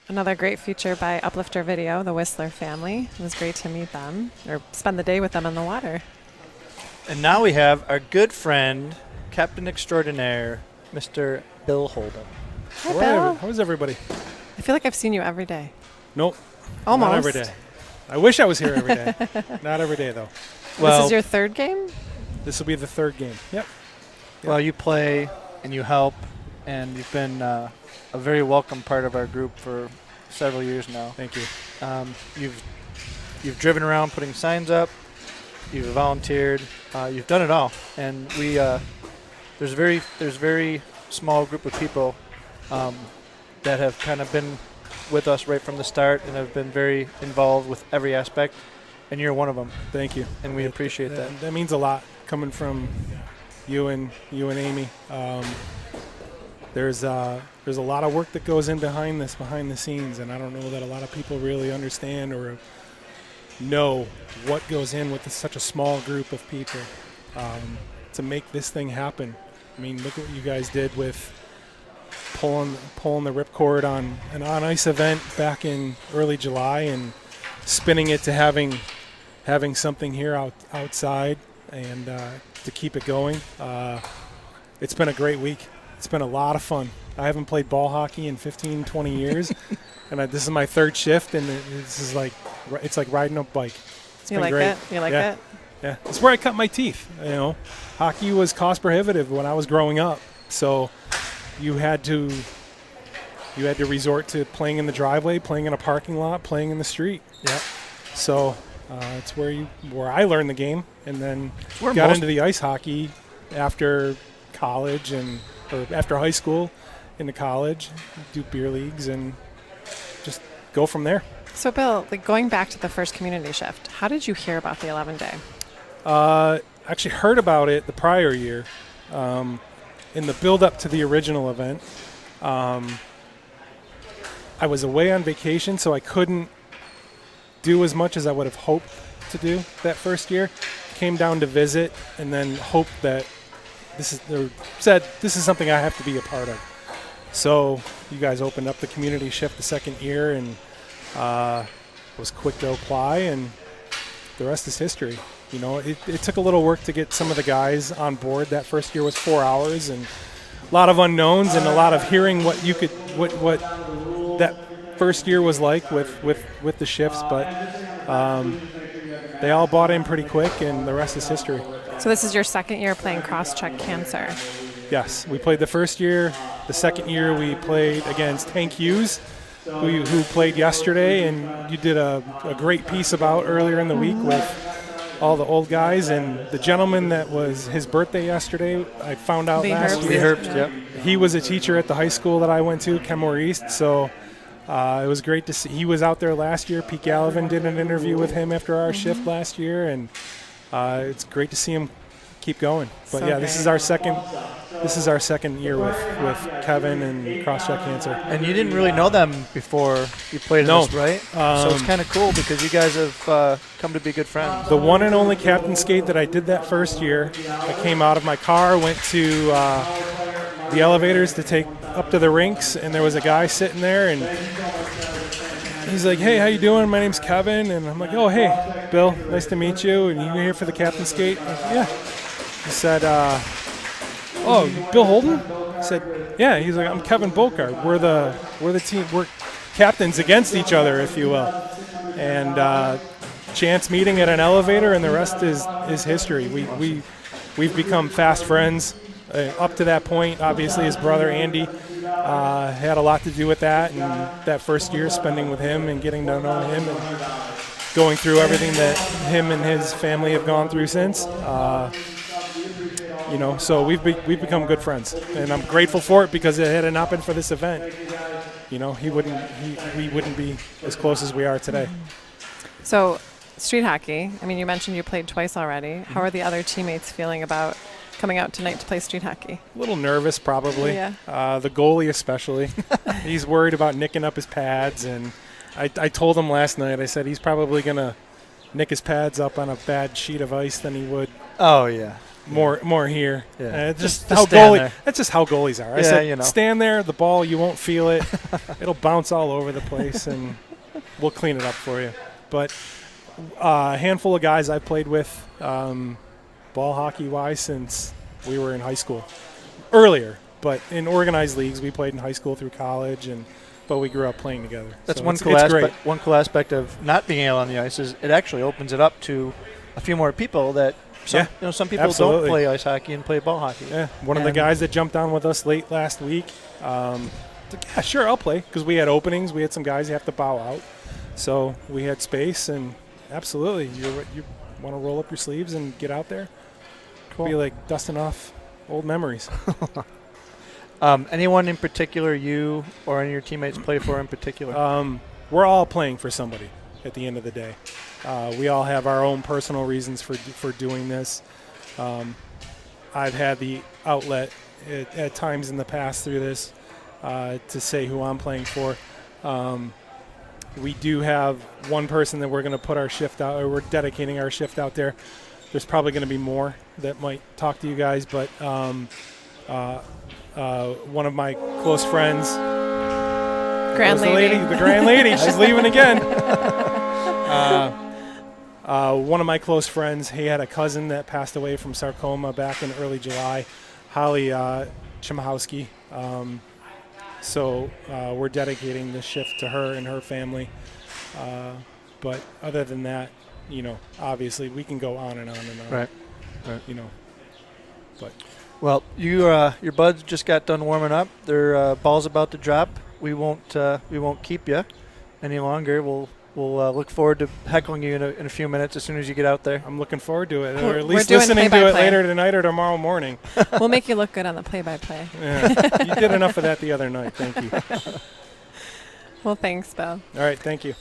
Another great feature by Uplifter Video, the Whistler family. It was great to meet them or spend the day with them in the water. And now we have our good friend, Captain Extraordinaire, Mr. Bill Holden. Hi, Bill. How is everybody? I feel like I've seen you every day. Nope. Almost. Not every day. I wish I was here every day. Not every day, though. Well, this is your third game? This will be the third game. Yep. Well, you play and you help, and you've been a very welcome part of our group for several years now. Thank you. You've driven around putting signs up. You've volunteered. You've done it all, and we there's very small group of people that have kind of been with us right from the start and have been very involved with every aspect, and you're one of them. Thank you, and we appreciate that. That means a lot coming from you and Amy. There's a lot of work that goes in behind the scenes, and I don't know that a lot of people really understand or know what goes in with such a small group of people to make this thing happen. I mean, look at what you guys did with pulling the ripcord on an on-ice event back in early July and spinning it to having something here outside and to keep it going. It's been a great week. It's been a lot of fun. I haven't played ball hockey in 15, 20 years, and this is my third shift, and it's like riding a bike. It's you been like great. it? You like it? Yeah, it's where I cut my teeth. Hockey was cost prohibitive when I was growing up, so you had to resort to playing in the driveway, playing in a parking lot, playing in the street. Yeah. So it's where I learned the game, and then got into the ice hockey after college or after high school into college, do beer leagues, and just go from there. So, Bill, going back to the first community shift, how did you hear about the 11-day? Actually heard about it the prior year in the build-up to the original event. I was away on vacation, so I couldn't do as much as I would have hoped to do that first year. Came down to visit and then hoped that this is something I have to be a part of. So you guys opened up the community shift the second year, and was quick to apply, and the rest is history. It took a little work to get some of the guys on board. That first year was 4 hours, and a lot of unknowns, and a lot of hearing what that first year was like with the shifts. But they all bought in pretty quick, and the rest is history. So this is your second year playing cross-check cancer. Yes, we played the first year. The second year we played against Hank Hughes, who played yesterday, and you did a great piece about earlier in the week with all the old guys. And the gentleman that was his birthday yesterday, I found out last year. Yep. He was a teacher at the high school that I went to, Kenmore East, so it was great to see. He was out there last year. Pete Gallivan did an interview with him after our shift last year, and it's great to see him keep going. But so yeah, great. this is our second year with Kevin and Crosscheck Cancer. And you didn't really know them before you played in this, right? So it's kind of cool because you guys have come to be good friends. The one and only captain skate that I did that first year, I came out of my car, went to the elevators to take up to the rinks, and there was a guy sitting there, and he's like, "Hey, how you doing? My name's Kevin." And I'm like, "Oh, hey, Bill, nice to meet you. And you here for the captain skate?" Like, yeah. He said, "Oh, Bill Holden?" I said, "Yeah." He's like, "I'm Kevin Bokar. We're the team. We're captains against each other, if you will." And chance meeting at an elevator, and the rest is history. We've become fast friends. Up to that point, obviously, his brother Andy had a lot to do with that, and that first year spending with him and getting to know him and going through everything that him and his family have gone through since. So we've become good friends, and I'm grateful for it, because had it not been for this event, we wouldn't be as close as we are today. So street hockey, I mean, you mentioned you played twice already. How are the other teammates feeling about coming out tonight to play street hockey? A little nervous, probably. Yeah. The goalie especially. He's worried about nicking up his pads, and I told him last night, I said he's probably going to nick his pads up on a bad sheet of ice than he would. Oh, yeah. more here. Yeah. Just Just how stand there. that's just how goalies are. I Yeah, said, you know. stand there, the ball, you won't feel it. It'll bounce all over the place, and we'll clean it up for you. But a handful of guys I've played with, ball hockey-wise, since we were in high school. Earlier, but in organized leagues, we played in high school through college, but we grew up playing together. That's So one it's cool aspect. great. One cool aspect of not being able on the ice is it actually opens it up to a few more people that some people absolutely. don't play ice hockey and play ball hockey. Yeah, one of the guys that jumped on with us late last week, like, yeah, sure, I'll play, because we had openings. We had some guys you have to bow out. So we had space, and absolutely, you want to roll up your sleeves and get out there. Cool. Be like dusting off old memories. Anyone in particular you or any of your teammates play for in particular? We're all playing for somebody at the end of the day. We all have our own personal reasons for doing this. I've had the outlet at times in the past through this to say who I'm playing for. We do have one person that we're going to put our shift out, or we're dedicating our shift out there. There's probably going to be more that might talk to you guys, but one of my close friends, Grand lady. the grand lady, she's leaving again. One of my close friends, he had a cousin that passed away from sarcoma back in early July, Holly Chimahowski. So we're dedicating this shift to her and her family. But other than that, obviously we can go on and on and on. Right. But Well, your buds just got done warming up. Their ball's about to drop. We won't keep you any longer. We'll look forward to heckling you in a few minutes as soon as you get out there. I'm looking forward to it, We're or at least doing listening to it play-by-play. later tonight or tomorrow morning. We'll make you look good on the play-by-play. Yeah. You did enough of that the other night. Thank you. Well, thanks, Bill. All right, thank you.